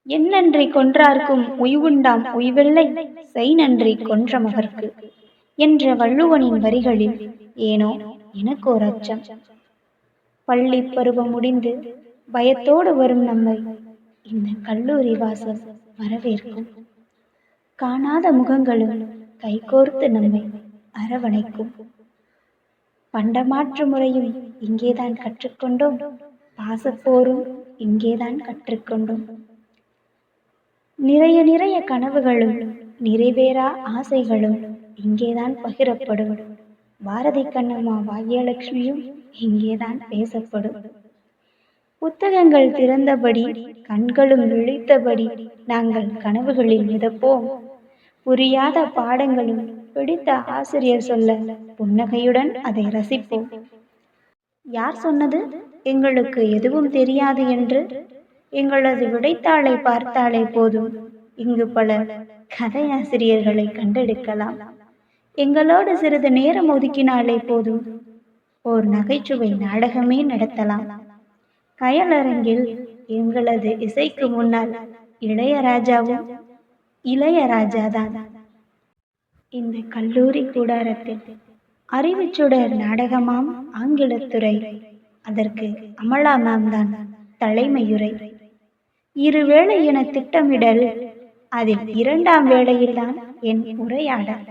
என் நன்றி கொன்றார்க்கும் உய்வுண்டாம் உய்வில்லை செய் நன்றி கொன்ற மகற்கு என்ற வள்ளுவனின் வரிகளில் ஏனோ எனக்கு ஒரு அச்சம். பள்ளி பருவம் முடிந்து பயத்தோடு வரும் நம்மை இந்த கல்லூரி வாசல் வரவேற்கும். காணாத முகங்களும் கைகோர்த்து நம்மை அரவணைக்கும். பண்டமாற்று முறையும் இங்கேதான் கற்றுக்கொண்டோம், பாசப்போரும் இங்கேதான் கற்றுக்கொண்டோம். நிறைய நிறைய கனவுகளும் நிறைவேறா ஆசைகளும் இங்கேதான் பகிரப்படும். பாரதி கண்ணம்மா பாக்யலட்சுமியும் இங்கேதான் பேசப்படும். புத்தகங்கள் திறந்தபடி கண்களும் விழித்தபடி நாங்கள் கனவுகளில் மிதப்போம். புரியாத பாடங்களும் பிடித்த ஆசிரியர் சொல்ல புன்னகையுடன் அதை ரசிப்போம். யார் சொன்னது எங்களுக்கு எதுவும் தெரியாது என்று? எங்களது விடைத்தாளை பார்த்தாலே போதும், இங்கு பல கதையாசிரியர்களை கண்டெடுக்கலாம். எங்களோடு சிறிது நேரம் ஒதுக்கினாலே போதும், ஓர் நகைச்சுவை நாடகமே நடத்தலாம். கயலரங்கில் எங்களது இசைக்கு முன்னால் இளையராஜாவும் இளையராஜாதான். இந்த கல்லூரி கூடாரத்தில் அறிவுச்சுடர் நாடகமாம் ஆங்கிலத்துறை. அதற்கு அமலா மேம் தான் தலைமையுரை. 2 வேளை என திட்டமிடல், அதில் 2ஆம் வேளையில்தான் என் உரையாடல்.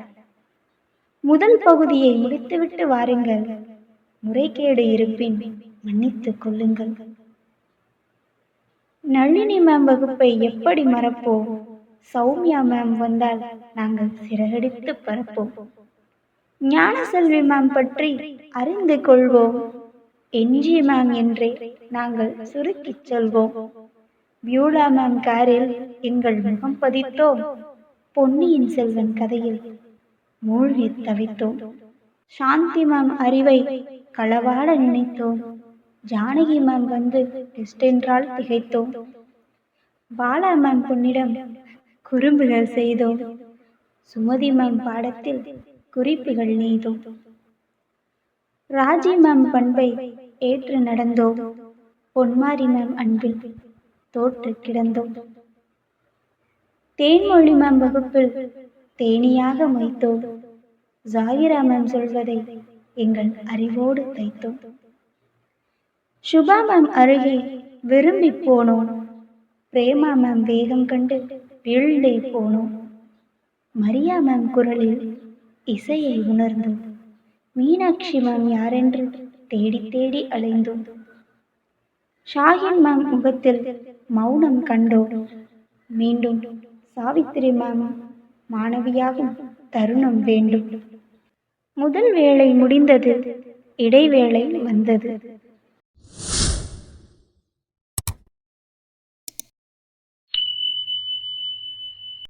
முதல் பகுதியை முடித்துவிட்டு வாருங்கள், முறைகேடு இருப்பின் மன்னித்துக் கொள்ளுங்கள். நளினி மேம் வகுப்பை எப்படி மறப்போம்? சௌமியா மேம் வந்தால் நாங்கள் சிறகடித்து பறப்போம். ஞானசெல்வி மேம் பற்றி அறிந்து கொள்வோம். என்ஜி மேம் என்றே நாங்கள் சுருக்கிச் சொல்வோம். பியூலா மேம் காரில் எங்கள் முகம் பதித்தோம். பொன்னியின் செல்வன் கதையில் மூழ்கி தவித்தோம். சாந்தி மேம் அறிவை களவாட நினைத்தோம். ஜானகி மேம் வந்து டெஸ்ட் என்றால் திகைத்தோம். பாலா மேம் பொன்னிடம் குறும்புகள் செய்தோம். சுமதி மேம் பாடத்தில் குறிப்புகள் நெய்தோம். ராஜி மேம் பண்பை ஏற்று நடந்தோம். பொன்மாரி மேம் அன்பில் தோற்று கிடந்தோம். தேன்மொழி மேம் வகுப்பில் தேனியாக மொய்த்தோம். ஜாகிரா மேம் சொல்வதை எங்கள் அறிவோடு தைத்தோம். சுபா மேம் அருகே விரும்பி போனோம். பிரேமா மேம் வேகம் கண்டு வீழ்ந்தே போனோம். மரியா மேம் குரலில் இசையை உணர்ந்தோம். மீனாட்சி மேம் யாரென்று தேடி தேடி அலைந்தோம். ஷாஹின் மேம் முகத்தில் மௌனம் கண்டோம். மீண்டும் சாவித்திரி மேம் மாணவியாகும் தருணம் வேண்டும். முதல் வேளை முடிந்தது, இடைவேளை வந்தது.